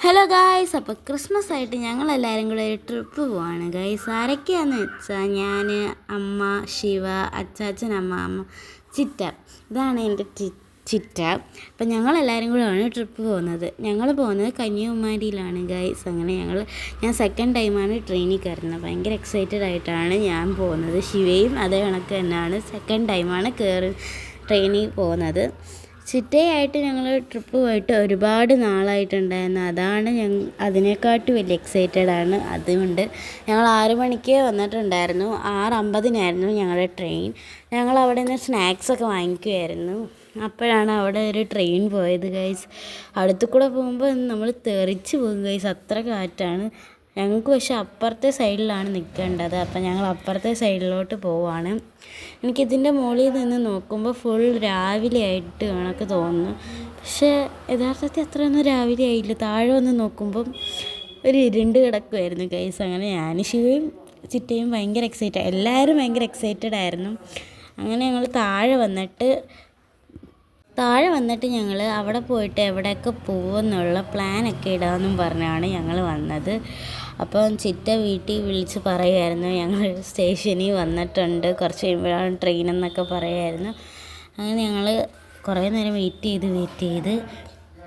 Hello guys, അപ്പോൾ Christmas ആയിട്ട് ഞങ്ങളെല്ലാവരും കൂടെ ഒരു ട്രിപ്പ് പോവാണ് ഗായ്സ്. ആരൊക്കെയാണെന്ന് വെച്ചാൽ ഞാൻ, അമ്മ, ശിവ, അച്ചാച്ചൻ, അമ്മ, ചിറ്റ. ഇതാണ് എൻ്റെ ചിറ്റ. അപ്പം ഞങ്ങളെല്ലാവരും കൂടെയാണ് ട്രിപ്പ് പോകുന്നത്. ഞങ്ങൾ പോകുന്നത് കന്യാകുമാരിയിലാണ് ഗായ്സ്. അങ്ങനെ ഞാൻ സെക്കൻഡ് ടൈമാണ് ട്രെയിനിൽ കയറുന്നത്. ഭയങ്കര എക്സൈറ്റഡ് ആയിട്ടാണ് ഞാൻ പോകുന്നത്. ശിവയും അതേ കണക്ക് തന്നെയാണ്, സെക്കൻഡ് ടൈമാണ് ട്രെയിനിൽ പോകുന്നത്. ചിറ്റയായിട്ട് ഞങ്ങൾ ട്രിപ്പ് പോയിട്ട് ഒരുപാട് നാളായിട്ടുണ്ടായിരുന്നു. അതാണ് അതിനെക്കാട്ടും വലിയ എക്സൈറ്റഡാണ്. അതുകൊണ്ട് ഞങ്ങൾ 6 മണിക്ക് വന്നിട്ടുണ്ടായിരുന്നു. 6:50 ഞങ്ങളുടെ ട്രെയിൻ. ഞങ്ങൾ അവിടെ നിന്ന് സ്നാക്സൊക്കെ വാങ്ങിക്കുമായിരുന്നു. അപ്പോഴാണ് അവിടെ ഒരു ട്രെയിൻ പോയത് ഗൈസ്. അടുത്തു കൂടെ പോകുമ്പോൾ നമ്മൾ തെറിച്ച് പോകും ഗൈസ്, അത്ര കാറ്റാണ്. ഞങ്ങൾക്ക് പക്ഷേ അപ്പുറത്തെ സൈഡിലാണ് നിൽക്കേണ്ടത്. അപ്പം ഞങ്ങൾ അപ്പുറത്തെ സൈഡിലോട്ട് പോവാണ്. എനിക്കിതിൻ്റെ മുകളിൽ നിന്ന് നോക്കുമ്പോൾ ഫുൾ രാവിലെ ആയിട്ട് കണക്ക് തോന്നുന്നു. പക്ഷേ യഥാർത്ഥത്തിൽ അത്രയൊന്നും രാവിലെ ആയില്ല. താഴെ വന്ന് നോക്കുമ്പം ഒരു ഇരുണ്ട് കിടക്കുമായിരുന്നു ഗൈസ്. അങ്ങനെ ഞാൻ, ശിവയും, ചിറ്റയും ഭയങ്കര എല്ലാവരും ഭയങ്കര എക്സൈറ്റഡ് ആയിരുന്നു. അങ്ങനെ ഞങ്ങൾ താഴെ വന്നിട്ട് ഞങ്ങൾ അവിടെ പോയിട്ട് എവിടെയൊക്കെ പോകുമെന്നുള്ള പ്ലാനൊക്കെ ഇടാമെന്നും പറഞ്ഞാണ് ഞങ്ങൾ വന്നത്. അപ്പം ചിറ്റ വീട്ടിൽ വിളിച്ച് പറയുമായിരുന്നു, ഞങ്ങൾ സ്റ്റേഷനിൽ വന്നിട്ടുണ്ട്, കുറച്ച് കഴിയുമ്പോഴാണ് ട്രെയിൻ എന്നൊക്കെ പറയുമായിരുന്നു. അങ്ങനെ ഞങ്ങൾ കുറേ നേരം വെയിറ്റ് ചെയ്ത്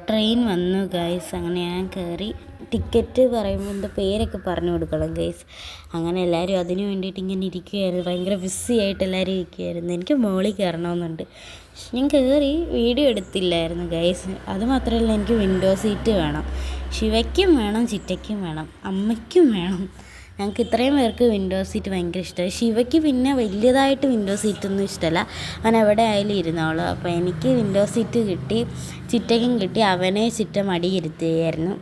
ട്രെയിൻ വന്നു ഗൈസ്. അങ്ങനെ ഞാൻ കയറി. ടിക്കറ്റ് പറയുമ്പോൾ എൻ്റെ പേരൊക്കെ പറഞ്ഞു കൊടുക്കണം ഗൈസ്. അങ്ങനെ എല്ലാവരും അതിന് വേണ്ടിയിട്ട് ഇങ്ങനെ ഇരിക്കുകയായിരുന്നു. ഭയങ്കര ബിസി ആയിട്ട് എല്ലാവരും ഇരിക്കുകയായിരുന്നു. എനിക്ക് മുകളിൽ കയറണമെന്നുണ്ട്. ഞാൻ കയറി വീഡിയോ എടുത്തില്ലായിരുന്നു ഗൈസ്. അതുമാത്രമല്ല, എനിക്ക് വിൻഡോ സീറ്റ് വേണം. ശിവയ്ക്കും വേണം, ചിറ്റയ്ക്കും വേണം, അമ്മയ്ക്കും വേണം. ഞങ്ങൾക്ക് ഇത്രയും പേർക്ക് വിൻഡോ സീറ്റ് ഭയങ്കര ഇഷ്ടമായി. ശിവയ്ക്ക് പിന്നെ വലിയതായിട്ട് വിൻഡോ സീറ്റൊന്നും ഇഷ്ടമല്ല, അവൻ എവിടെ ആയാലും ഇരുന്നോളൂ. അപ്പോൾ എനിക്ക് വിൻഡോ സീറ്റ് കിട്ടി, ചിറ്റയ്ക്കും കിട്ടി. അവനെ ചിറ്റ മടിയിരുത്തുകയായിരുന്നു.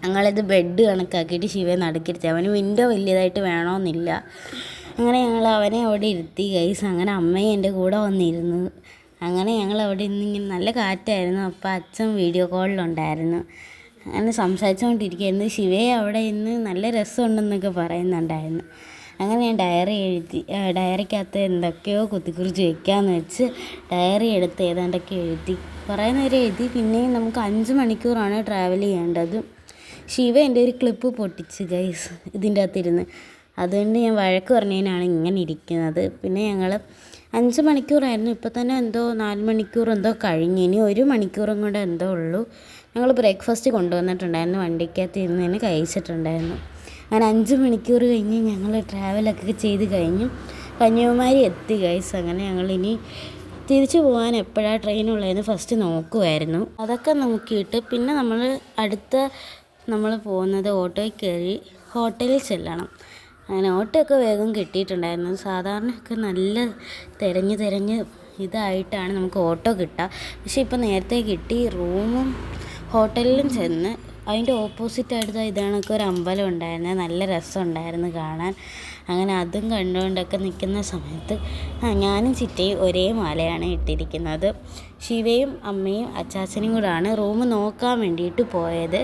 ഞങ്ങളിത് ബെഡ് കണക്കാക്കിയിട്ട് ശിവയെ നടുക്കിരുത്തി. അവന് വിൻഡോ വലിയതായിട്ട് വേണമെന്നില്ല. അങ്ങനെ ഞങ്ങൾ അവനെ അവിടെ ഇരുത്തി ഗൈസ്. അങ്ങനെ അമ്മയും എൻ്റെ കൂടെ വന്നിരുന്നു. അങ്ങനെ ഞങ്ങൾ അവിടെ ഇങ്ങനെ നല്ല കാറ്റായിരുന്നു. അപ്പോൾ അച്ഛൻ വീഡിയോ കോളിലുണ്ടായിരുന്നു. അങ്ങനെ സംസാരിച്ചുകൊണ്ടിരിക്കുകയായിരുന്നു. ശിവയെ അവിടെ ഇന്ന് നല്ല രസമുണ്ടെന്നൊക്കെ പറയുന്നുണ്ടായിരുന്നു. അങ്ങനെ ഞാൻ ഡയറിക്കകത്ത് എന്തൊക്കെയോ കുത്തിക്കുറിച്ച് വയ്ക്കാമെന്ന് വെച്ച് ഡയറി എടുത്ത് ഏതാണ്ടൊക്കെ എഴുതി, കുറേ നേരം എഴുതി. പിന്നെയും നമുക്ക് 5 മണിക്കൂറാണ് ട്രാവൽ ചെയ്യേണ്ടത്. ശിവ എൻ്റെ ഒരു ക്ലിപ്പ് പൊട്ടിച്ച് ഗൈസ് ഇതിൻ്റെ അകത്തിരുന്ന്. അതുകൊണ്ട് ഞാൻ വഴക്ക് പറഞ്ഞതിനാണ് ഇങ്ങനെ ഇരിക്കുന്നത്. പിന്നെ ഞങ്ങൾ 5 മണിക്കൂറായിരുന്നു. ഇപ്പോൾ തന്നെ എന്തോ 4 മണിക്കൂർ എന്തോ കഴിഞ്ഞ്. ഇനി 1 മണിക്കൂറും കൂടെ എന്തോ ഉള്ളൂ. ഞങ്ങൾ ബ്രേക്ക്ഫാസ്റ്റ് കൊണ്ടുവന്നിട്ടുണ്ടായിരുന്നു, വണ്ടിക്കകത്ത് ഇരുന്ന് തന്നെ കഴിച്ചിട്ടുണ്ടായിരുന്നു. അങ്ങനെ 5 മണിക്കൂർ കഴിഞ്ഞ് ഞങ്ങൾ ട്രാവലൊക്കെ ചെയ്ത് കഴിഞ്ഞു. കന്യാകുമാരി എത്തി ഗൈസ്. അങ്ങനെ ഞങ്ങളിനി തിരിച്ചു പോകാൻ എപ്പോഴാണ് ട്രെയിനുള്ളതെന്ന് ഫസ്റ്റ് നോക്കുമായിരുന്നു. അതൊക്കെ നോക്കിയിട്ട് പിന്നെ നമ്മൾ പോകുന്നത് ഓട്ടോയിൽ കയറി ഹോട്ടലിൽ ചെല്ലണം. അങ്ങനെ ഓട്ടോ ഒക്കെ വേഗം കിട്ടിയിട്ടുണ്ടായിരുന്നു. സാധാരണയൊക്കെ നല്ല തിരഞ്ഞ് ഇതായിട്ടാണ് നമുക്ക് ഓട്ടോ കിട്ടുക. പക്ഷേ ഇപ്പോൾ നേരത്തെ കിട്ടി. റൂമും ഹോട്ടലിലും ചെന്ന് അതിൻ്റെ ഓപ്പോസിറ്റായിട്ട് ഇതാണൊക്കെ ഒരു അമ്പലം ഉണ്ടായിരുന്നു. നല്ല രസമുണ്ടായിരുന്നു കാണാൻ. അങ്ങനെ അതും കണ്ടുകൊണ്ടൊക്കെ നിൽക്കുന്ന സമയത്ത് ഞാനും ചിറ്റയും ഒരേ മാലയാണ് ഇട്ടിരിക്കുന്നത്. ശിവയും അമ്മയും അച്ചാച്ചനും കൂടാണ് റൂം നോക്കാൻ വേണ്ടിയിട്ട് പോയത്.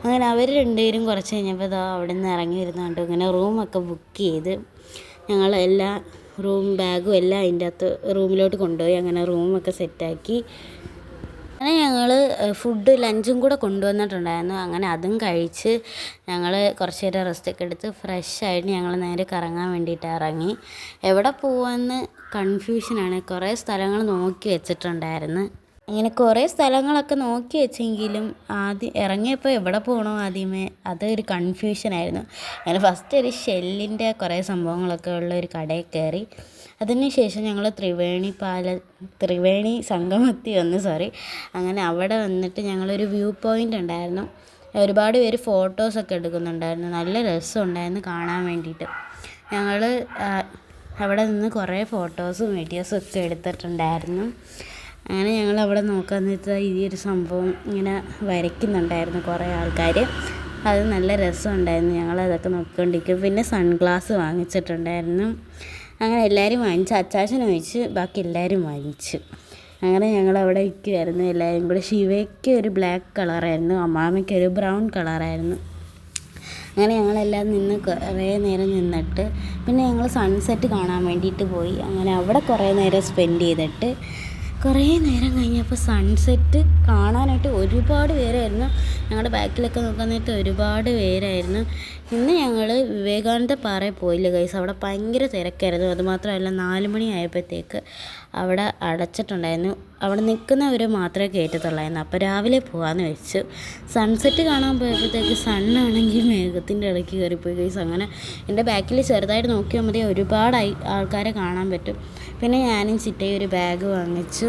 അങ്ങനെ അവർ രണ്ടുപേരും കുറച്ച് കഴിഞ്ഞപ്പോൾ അവിടെ നിന്ന് ഇറങ്ങി വരുന്നുണ്ട്. ഇങ്ങനെ റൂമൊക്കെ ബുക്ക് ചെയ്ത് ഞങ്ങൾ ബാഗും എല്ലാം അതിൻ്റെ അകത്ത് റൂമിലോട്ട് കൊണ്ടുപോയി. അങ്ങനെ റൂമൊക്കെ സെറ്റാക്കി. അങ്ങനെ ഞങ്ങൾ ലഞ്ചും കൂടെ കൊണ്ടുവന്നിട്ടുണ്ടായിരുന്നു. അങ്ങനെ അതും കഴിച്ച് ഞങ്ങൾ കുറച്ച് നേരം റെസ്റ്റൊക്കെ എടുത്ത് ഫ്രഷായിട്ട് ഞങ്ങൾ നേരെ കറങ്ങാൻ വേണ്ടിയിട്ട് ഇറങ്ങി. എവിടെ പോവാമെന്ന് കൺഫ്യൂഷനാണ്. കുറേ സ്ഥലങ്ങൾ നോക്കി വെച്ചിട്ടുണ്ടായിരുന്നു. അങ്ങനെ കുറേ സ്ഥലങ്ങളൊക്കെ നോക്കി വെച്ചെങ്കിലും ആദ്യം ഇറങ്ങിയപ്പോൾ എവിടെ പോകണോ ആദ്യമേ അതൊരു കൺഫ്യൂഷനായിരുന്നു. അങ്ങനെ ഫസ്റ്റ് ഒരു ഷെല്ലിൻ്റെ കുറേ സംഭവങ്ങളൊക്കെ ഉള്ള ഒരു കടയിൽ കയറി. അതിനുശേഷം ഞങ്ങൾ ത്രിവേണി സംഗമത്തിൽ അങ്ങനെ അവിടെ വന്നിട്ട് ഞങ്ങളൊരു വ്യൂ പോയിൻ്റ് ഉണ്ടായിരുന്നു. ഒരുപാട് പേര് ഫോട്ടോസൊക്കെ എടുക്കുന്നുണ്ടായിരുന്നു. നല്ല രസമുണ്ടായിരുന്നു കാണാൻ വേണ്ടിയിട്ട്. ഞങ്ങൾ അവിടെ നിന്ന് കുറേ ഫോട്ടോസും വീഡിയോസും ഒക്കെ എടുത്തിട്ടുണ്ടായിരുന്നു. അങ്ങനെ ഞങ്ങൾ അവിടെ നോക്കാമെന്ന് വെച്ചാൽ ഈ ഒരു സംഭവം ഇങ്ങനെ വരയ്ക്കുന്നുണ്ടായിരുന്നു കുറേ ആൾക്കാർ. അത് നല്ല രസമുണ്ടായിരുന്നു. ഞങ്ങളതൊക്കെ നോക്കിക്കൊണ്ടിരിക്കും. പിന്നെ സൺഗ്ലാസ് വാങ്ങിച്ചിട്ടുണ്ടായിരുന്നു. അങ്ങനെ എല്ലാവരും വാങ്ങിച്ചു. അച്ചാച്ചനെ ഒഴിച്ച് ബാക്കി എല്ലാവരും വാങ്ങിച്ചു. അങ്ങനെ ഞങ്ങളവിടെ ഇരിക്കുമായിരുന്നു എല്ലാവരും കൂടെ. ശിവയ്ക്ക് ഒരു ബ്ലാക്ക് കളറായിരുന്നു, അമ്മാമ്മയ്ക്ക് ഒരു ബ്രൗൺ കളറായിരുന്നു. അങ്ങനെ ഞങ്ങളെല്ലാം നിന്ന് കുറേ നേരം നിന്നിട്ട് പിന്നെ ഞങ്ങൾ സൺസെറ്റ് കാണാൻ വേണ്ടിയിട്ട് പോയി. അങ്ങനെ അവിടെ കുറേ നേരം സ്പെൻഡ് ചെയ്തിട്ട് കുറേ നേരം കഴിഞ്ഞപ്പോൾ സൺസെറ്റ് കാണാനായിട്ട് ഒരുപാട് പേരായിരുന്നു. ഞങ്ങളുടെ ബാക്കിലൊക്കെ നോക്കാൻ നേരത്ത് ഒരുപാട് പേരായിരുന്നു. ഇന്ന് ഞങ്ങൾ വിവേകാനന്ദ പാറയിൽ പോയില്ല ഗൈസ്. അവിടെ ഭയങ്കര തിരക്കായിരുന്നു. അതുമാത്രമല്ല 4 മണി ആയപ്പോഴത്തേക്ക് അവിടെ അടച്ചിട്ടുണ്ടായിരുന്നു. അവിടെ നിൽക്കുന്നവർ മാത്രമേ കയറ്റത്തുള്ളായിരുന്നു. അപ്പോൾ രാവിലെ പോകാമെന്ന് വെച്ചു. സൺസെറ്റ് കാണാൻ പോയപ്പോഴത്തേക്ക് സണ്ണാണെങ്കിൽ മേഘത്തിൻ്റെ ഇടയ്ക്ക് കയറിപ്പോയി ഗൈസ്. അങ്ങനെ എൻ്റെ ബാക്കിൽ ചെറുതായിട്ട് നോക്കിയാൽ മതി ഒരുപാട് ആൾക്കാരെ കാണാൻ പറ്റും. പിന്നെ ഞാനും ചിറ്റയും ഒരു ബാഗ് വാങ്ങിച്ചു.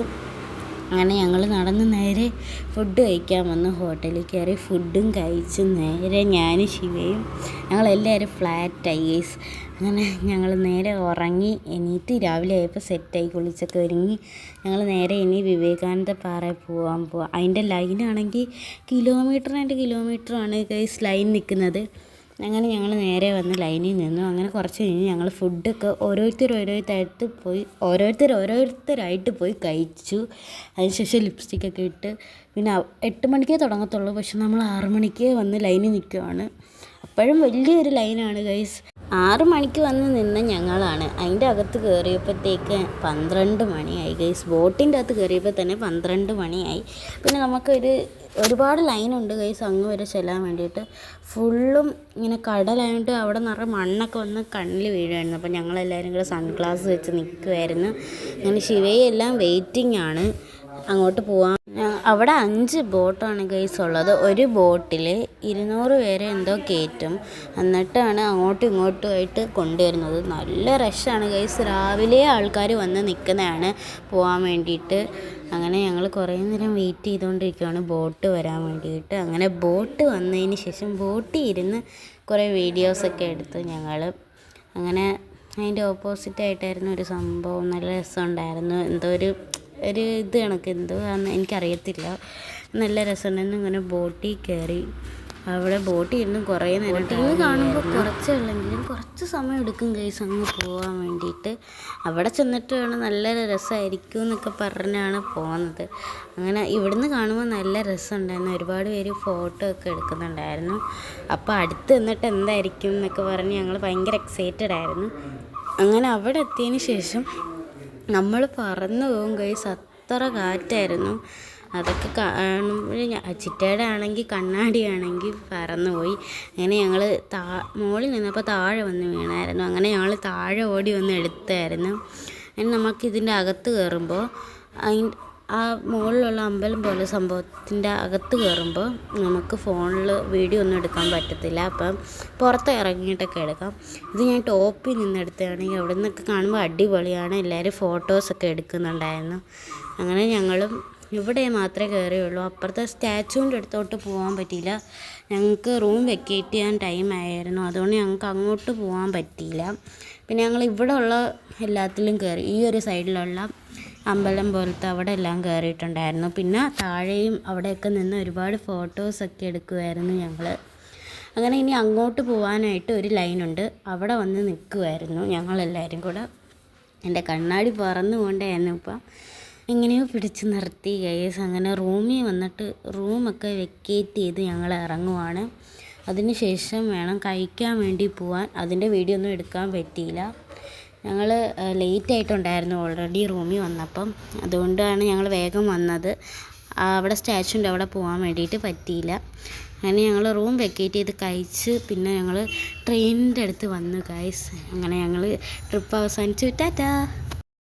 അങ്ങനെ ഞങ്ങൾ നടന്ന് നേരെ ഫുഡ് കഴിക്കാൻ വന്ന് ഹോട്ടലിൽ കയറി ഫുഡും കഴിച്ച് നേരെ ഞാനും ശിവയും ഞങ്ങളെല്ലാവരും ഫ്ലാറ്റായി ഗൈസ്. അങ്ങനെ ഞങ്ങൾ നേരെ ഉറങ്ങി എണീറ്റ് രാവിലെ ആയപ്പോൾ സെറ്റായി കുളിച്ചൊക്കെ ഒരുങ്ങി ഞങ്ങൾ നേരെ ഇനി വിവേകാനന്ദ പാറയിൽ പോകാം. അതിൻ്റെ ലൈനാണെങ്കിൽ കിലോമീറ്ററാണ് ഗൈസ് ലൈൻ നിൽക്കുന്നത്. അങ്ങനെ ഞങ്ങൾ നേരെ വന്ന് ലൈനിൽ നിന്നു. അങ്ങനെ കുറച്ച് കഴിഞ്ഞ് ഞങ്ങൾ ഫുഡൊക്കെ ഓരോരുത്തരായിട്ട് പോയി കഴിച്ചു. അതിനുശേഷം ലിപ്സ്റ്റിക്കൊക്കെ ഇട്ട് പിന്നെ 8 മണിക്കേ തുടങ്ങത്തുള്ളൂ. പക്ഷെ നമ്മൾ 6 മണിക്ക് വന്ന് ലൈനിൽ നിൽക്കുവാണ്. അപ്പോഴും വലിയൊരു ലൈനാണ് ഗൈസ്. 6 മണിക്ക് വന്ന് നിന്ന് ഞങ്ങളാണ് അതിൻ്റെ അകത്ത് കയറിയപ്പോഴത്തേക്ക് 12 മണിയായി ഗൈസ്. ബോട്ടിൻ്റെ അകത്ത് കയറിയപ്പോൾ തന്നെ 12 മണിയായി. പിന്നെ ഒരുപാട് ലൈനുണ്ട് ഗൈസ് അങ്ങ് വരെ ചെല്ലാൻ വേണ്ടിയിട്ട്. ഫുള്ളും ഇങ്ങനെ കടലായതുകൊണ്ട് അവിടെ നിറയെ മണ്ണൊക്കെ വന്ന് കണ്ണിൽ വീഴുമായിരുന്നു. അപ്പോൾ ഞങ്ങളെല്ലാവരും കൂടെ സൺഗ്ലാസ് വെച്ച് നിൽക്കുമായിരുന്നു. അങ്ങനെ ശിവയെല്ലാം വെയിറ്റിംഗ് ആണ് അങ്ങോട്ട് പോകാൻ. അവിടെ 5 ബോട്ടാണ് ഗൈസ് ഉള്ളത്. ഒരു ബോട്ടിൽ 200 പേരെ എന്തോ കയറ്റും. എന്നിട്ടാണ് അങ്ങോട്ടും ഇങ്ങോട്ടുമായിട്ട് കൊണ്ടുവരുന്നത്. നല്ല റഷാണ് ഗൈസ്. രാവിലെ ആൾക്കാർ വന്ന് നിൽക്കുന്നതാണ് പോകാൻ വേണ്ടിയിട്ട്. അങ്ങനെ ഞങ്ങൾ കുറേ നേരം വെയിറ്റ് ചെയ്തുകൊണ്ടിരിക്കുകയാണ് ബോട്ട് വരാൻ വേണ്ടിയിട്ട്. അങ്ങനെ ബോട്ട് വന്നതിന് ശേഷം ബോട്ടിൽ ഇരുന്ന് കുറേ വീഡിയോസൊക്കെ എടുത്തു ഞങ്ങൾ. അങ്ങനെ അതിൻ്റെ ഓപ്പോസിറ്റായിട്ടായിരുന്നു ഒരു സംഭവം. നല്ല രസമുണ്ടായിരുന്നു. എന്തോ ഒരു ഇത് കണക്ക് എന്തോ ആണെന്ന് എനിക്കറിയത്തില്ല. നല്ല രസമുണ്ടായിരുന്നു. ഇങ്ങനെ ബോട്ടിൽ കയറി അവിടെ ബോട്ടിൽ ഇരുന്ന് കുറേ നേരം കാണുമ്പോൾ കുറച്ച് സമയം എടുക്കും ഗൈസ് അങ്ങ് പോകാൻ വേണ്ടിയിട്ട്. അവിടെ ചെന്നിട്ട് വേണം നല്ല രസമായിരിക്കും എന്നൊക്കെ പറഞ്ഞാണ് പോകുന്നത്. അങ്ങനെ ഇവിടുന്ന് കാണുമ്പോൾ നല്ല രസമുണ്ടായിരുന്നു. ഒരുപാട് പേര് ഫോട്ടോ ഒക്കെ എടുക്കുന്നുണ്ടായിരുന്നു. അപ്പോൾ അടുത്ത് നിന്നിട്ട് എന്തായിരിക്കും എന്നൊക്കെ പറഞ്ഞ് ഞങ്ങൾ ഭയങ്കര എക്സൈറ്റഡ് ആയിരുന്നു. അങ്ങനെ അവിടെ എത്തിയതിന് ശേഷം നമ്മൾ പറന്നു പോകും ഗൈസ്. അത്ര കാറ്റായിരുന്നു. അതൊക്കെ കാണുമ്പോൾ ചിറ്റയുടെ ആണെങ്കിൽ കണ്ണാടിയാണെങ്കിൽ പറന്നുപോയി. അങ്ങനെ ഞങ്ങൾ മുകളിൽ നിന്നപ്പോൾ താഴെ വന്ന് വീണായിരുന്നു. അങ്ങനെ ഞങ്ങൾ താഴെ ഓടി വന്ന് എടുത്തായിരുന്നു. അങ്ങനെ നമുക്കിതിൻ്റെ അകത്ത് കയറുമ്പോൾ ആ മുകളിലുള്ള അമ്പലം പോലെ സംഭവത്തിൻ്റെ അകത്ത് കയറുമ്പോൾ നമുക്ക് ഫോണിൽ വീഡിയോ ഒന്നും എടുക്കാൻ പറ്റത്തില്ല. അപ്പം പുറത്ത് ഇറങ്ങിയിട്ടൊക്കെ എടുക്കാം. ഇത് ഞാൻ ടോപ്പിൽ നിന്ന് എടുത്തതാണെങ്കിൽ അവിടെ നിന്നൊക്കെ കാണുമ്പോൾ അടിപൊളിയാണ്. എല്ലാവരും ഫോട്ടോസൊക്കെ എടുക്കുന്നുണ്ടായിരുന്നു. അങ്ങനെ ഞങ്ങളും ഇവിടെ മാത്രമേ കയറിയുള്ളൂ. അപ്പുറത്തെ സ്റ്റാച്ചുവിൻ്റെ അടുത്തോട്ട് പോകാൻ പറ്റിയില്ല. ഞങ്ങൾക്ക് റൂം വെക്കേറ്റ് ചെയ്യാൻ ടൈം ആയിരുന്നു. അതുകൊണ്ട് ഞങ്ങൾക്ക് അങ്ങോട്ട് പോകാൻ പറ്റിയില്ല. പിന്നെ ഞങ്ങൾ ഇവിടെ ഉള്ള എല്ലാത്തിലും കയറി. ഈ ഒരു സൈഡിലുള്ള അമ്പലം പോലത്തെ അവിടെ എല്ലാം കയറിയിട്ടുണ്ടായിരുന്നു. പിന്നെ താഴെയും അവിടെയൊക്കെ നിന്ന് ഒരുപാട് ഫോട്ടോസൊക്കെ എടുക്കുമായിരുന്നു ഞങ്ങൾ. അങ്ങനെ ഇനി അങ്ങോട്ട് പോകാനായിട്ട് ഒരു ലൈനുണ്ട്. അവിടെ വന്ന് നിൽക്കുമായിരുന്നു ഞങ്ങളെല്ലാവരും കൂടെ. എൻ്റെ കണ്ണാടി പറന്നു കൊണ്ടായിരുന്നു. ഇപ്പം എങ്ങനെയോ പിടിച്ച് നിർത്തി ഗൈസ്. അങ്ങനെ റൂമിൽ വന്നിട്ട് റൂമൊക്കെ വെക്കേറ്റ് ചെയ്ത് ഞങ്ങൾ ഇറങ്ങുവാണ്. അതിന് ശേഷം വേണം കഴിക്കാൻ വേണ്ടി പോകാൻ. അതിൻ്റെ വീഡിയോ ഒന്നും എടുക്കാൻ പറ്റിയില്ല. ഞങ്ങൾ ലേറ്റായിട്ടുണ്ടായിരുന്നു ഓൾറെഡി റൂമിൽ വന്നപ്പം. അതുകൊണ്ടാണ് ഞങ്ങൾ വേഗം വന്നത്. അവിടെ സ്റ്റാച്ചുവിൻ്റെ അവിടെ പോകാൻ വേണ്ടിയിട്ട് പറ്റിയില്ല. അങ്ങനെ ഞങ്ങൾ റൂം വെക്കേറ്റ് ചെയ്ത് കഴിച്ച് പിന്നെ ഞങ്ങൾ ട്രെയിനിൻ്റെ അടുത്ത് വന്നു ഗൈസ്. അങ്ങനെ ഞങ്ങൾ ട്രിപ്പ് അവസാനിച്ചു. ടാറ്റാ.